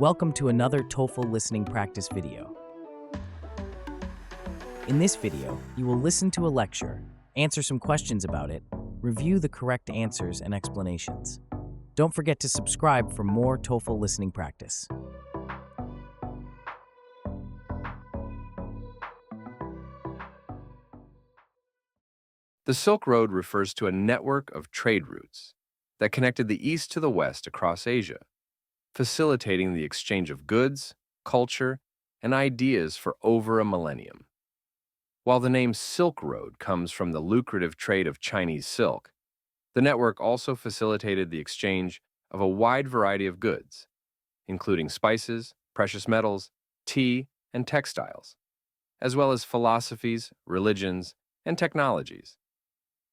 Welcome to another TOEFL Listening Practice video. In this video, you will listen to a lecture, answer some questions about it, review the correct answers and explanations. Don't forget to subscribe for more TOEFL listening practice. The Silk Road refers to a network of trade routes that connected the east to the west across Asia, facilitating the exchange of goods, culture, and ideas for over a millennium. While the name Silk Road comes from the lucrative trade of Chinese silk, the network also facilitated the exchange of a wide variety of goods, including spices, precious metals, tea, and textiles, as well as philosophies, religions, and technologies.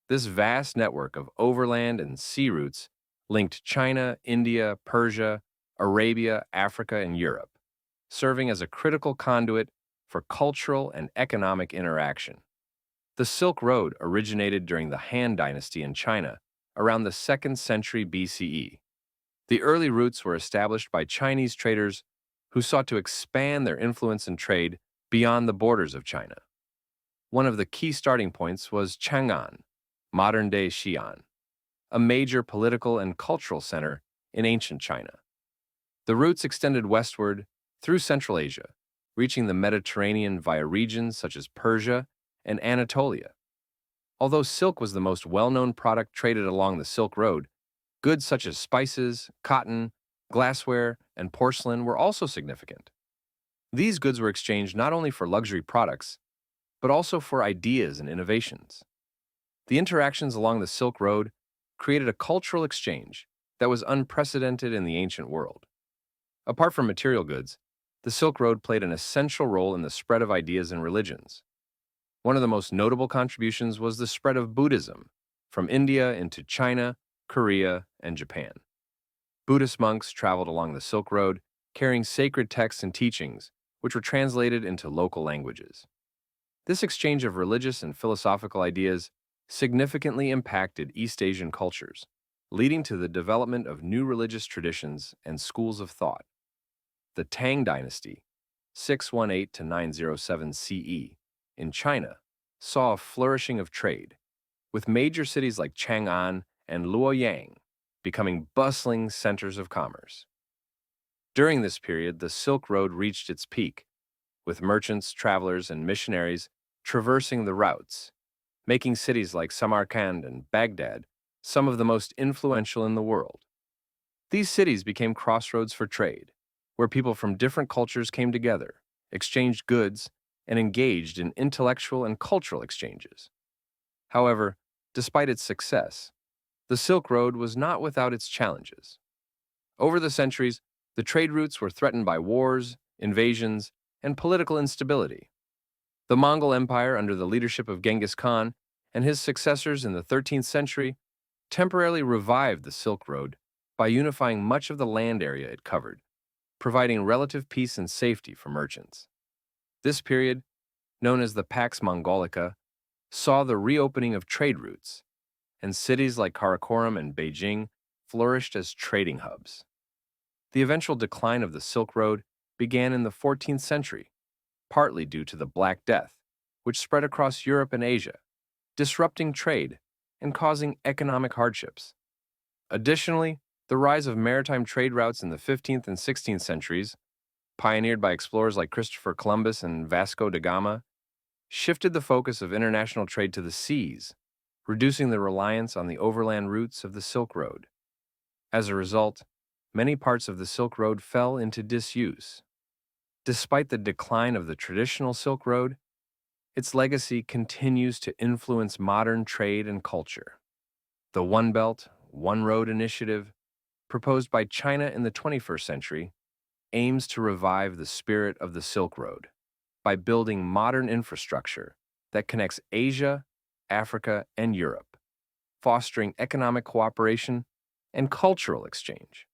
This vast network of overland and sea routes linked China, India, Persia, Arabia, Africa, and Europe, serving as a critical conduit for cultural and economic interaction. The Silk Road originated during the Han Dynasty in China around the 2nd century BCE. The early routes were established by Chinese traders who sought to expand their influence and trade beyond the borders of China. One of the key starting points was Chang'an, modern-day Xi'an, a major political and cultural center in ancient China. The routes extended westward through Central Asia, reaching the Mediterranean via regions such as Persia and Anatolia. Although silk was the most well-known product traded along the Silk Road, goods such as spices, cotton, glassware, and porcelain were also significant. These goods were exchanged not only for luxury products, but also for ideas and innovations. The interactions along the Silk Road created a cultural exchange that was unprecedented in the ancient world. Apart from material goods, the Silk Road played an essential role in the spread of ideas and religions. One of the most notable contributions was the spread of Buddhism from India into China, Korea, and Japan. Buddhist monks traveled along the Silk Road, carrying sacred texts and teachings, which were translated into local languages. This exchange of religious and philosophical ideas significantly impacted East Asian cultures, leading to the development of new religious traditions and schools of thought. The Tang Dynasty, 618 to 907 CE, in China, saw a flourishing of trade, with major cities like Chang'an and Luoyang becoming bustling centers of commerce. During this period, the Silk Road reached its peak, with merchants, travelers, and missionaries traversing the routes, making cities like Samarkand and Baghdad some of the most influential in the world. These cities became crossroads for trade, where people from different cultures came together, exchanged goods, and engaged in intellectual and cultural exchanges. However, despite its success, the Silk Road was not without its challenges. Over the centuries, the trade routes were threatened by wars, invasions, and political instability. The Mongol Empire, under the leadership of Genghis Khan and his successors in the 13th century, temporarily revived the Silk Road by unifying much of the land area it covered, providing relative peace and safety for merchants. This period, known as the Pax Mongolica, saw the reopening of trade routes, and cities like Karakoram and Beijing flourished as trading hubs. The eventual decline of the Silk Road began in the 14th century, partly due to the Black Death, which spread across Europe and Asia, disrupting trade and causing economic hardships. Additionally, the rise of maritime trade routes in the 15th and 16th centuries, pioneered by explorers like Christopher Columbus and Vasco da Gama, shifted the focus of international trade to the seas, reducing the reliance on the overland routes of the Silk Road. As a result, many parts of the Silk Road fell into disuse. Despite the decline of the traditional Silk Road, its legacy continues to influence modern trade and culture. The One Belt, One Road initiative, proposed by China in the 21st century, aims to revive the spirit of the Silk Road by building modern infrastructure that connects Asia, Africa, and Europe, fostering economic cooperation and cultural exchange.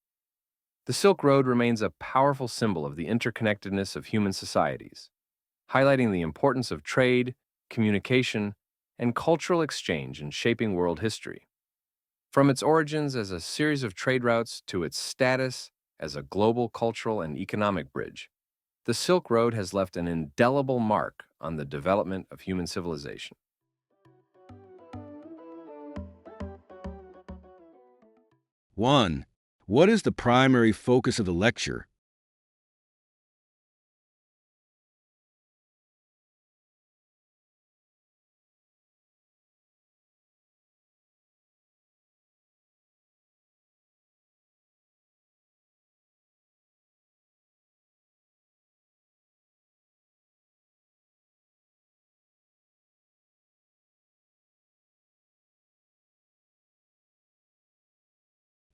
The Silk Road remains a powerful symbol of the interconnectedness of human societies, highlighting the importance of trade, communication, and cultural exchange in shaping world history. From its origins as a series of trade routes to its status as a global cultural and economic bridge, the Silk Road has left an indelible mark on the development of human civilization. 1. What is the primary focus of the lecture?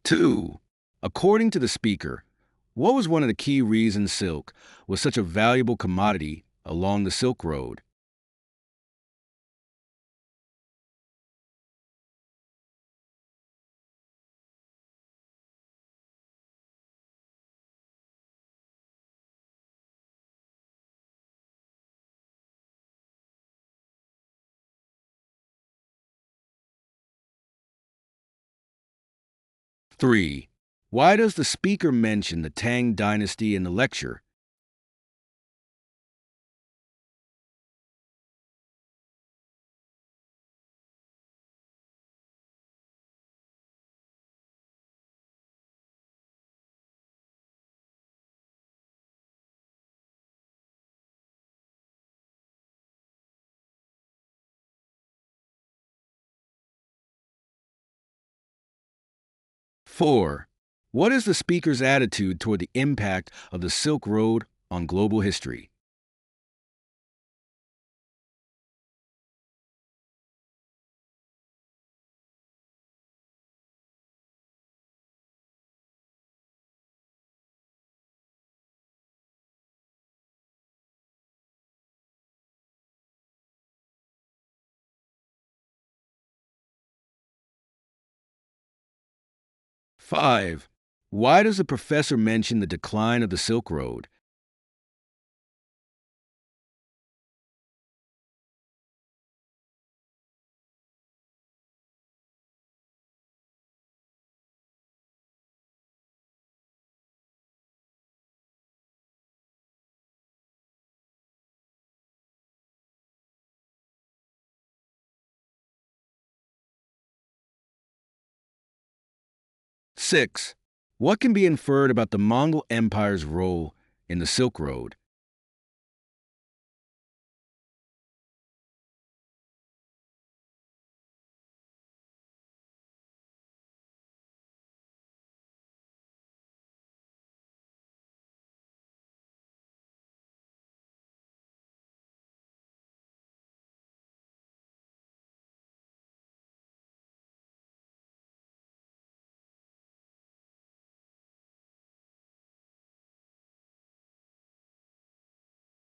2. According to the speaker, what was one of the key reasons silk was such a valuable commodity along the Silk Road? 3. Why does the speaker mention the Tang Dynasty in the lecture? 4. What is the speaker's attitude toward the impact of the Silk Road on global history? 5. Why does the professor mention the decline of the Silk Road? 6. What can be inferred about the Mongol Empire's role in the Silk Road?